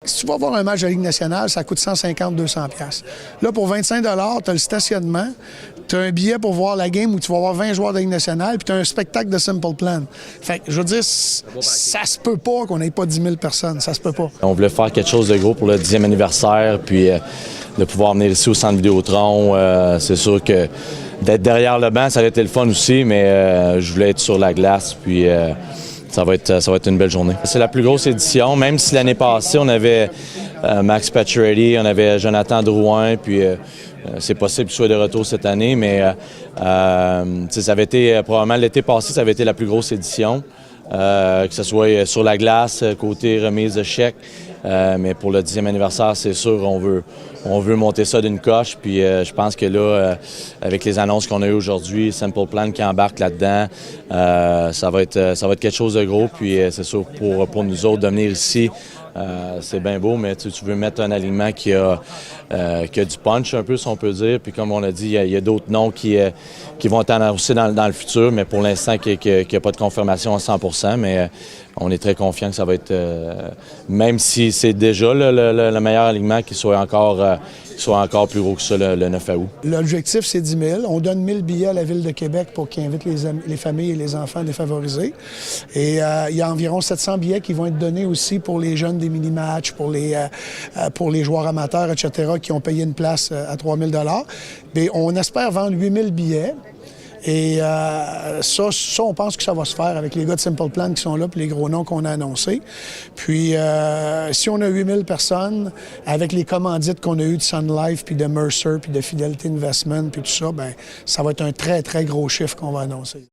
Si tu vas voir un match de la Ligue nationale, ça coûte 150-200$. Là, pour 25$, tu as le stationnement, tu as un billet pour voir la game où tu vas voir 20 joueurs de la Ligue nationale, puis tu as un spectacle de Simple Plan. Fait que, je veux dire, ça se peut pas qu'on n'ait pas 10 000 personnes. Ça se peut pas. On voulait faire quelque chose de gros pour le 10e anniversaire, puis de pouvoir venir ici au Centre Vidéotron. C'est sûr que d'être derrière le banc, ça aurait été le fun aussi, mais je voulais être sur la glace, puis ça va être une belle journée. C'est la plus grosse édition, même si l'année passée, on avait Max Pacioretty, on avait Jonathan Drouin, puis c'est possible qu'il soit de retour cette année, mais ça avait été, probablement l'été passé, ça avait été la plus grosse édition, que ce soit sur la glace, côté remise de chèques, mais pour le 10e anniversaire, c'est sûr, on veut monter ça d'une coche, puis je pense que là, avec les annonces qu'on a eues aujourd'hui, Simple Plan qui embarque là-dedans, ça va être quelque chose de gros, puis c'est sûr, pour nous autres, de venir ici, c'est bien beau, mais tu veux mettre un alignement qui a du punch un peu, si on peut dire. Puis comme on a dit, il y a d'autres noms qui vont être annoncés dans le futur, mais pour l'instant, il n'y a pas de confirmation à 100%. Mais on est très confiant que ça va être, même si c'est déjà le meilleur alignement, qu'il soit encore plus gros que ça le 9 août. L'objectif, c'est 10 000. On donne 1 000 billets à la Ville de Québec pour qu'ils invitent les familles et les enfants défavorisés. Et il y a environ 700 billets qui vont être donnés aussi pour les jeunes des mini-matchs, pour les joueurs amateurs, etc., qui ont payé une place à 3 000 $. Mais on espère vendre 8 000 billets. Et ça, on pense que ça va se faire avec les gars de Simple Plan qui sont là, puis les gros noms qu'on a annoncés. Puis, si on a 8 000 personnes, avec les commandites qu'on a eues de Sun Life, puis de Mercer, puis de Fidelity Investment, puis tout ça, bien, ça va être un très, très gros chiffre qu'on va annoncer.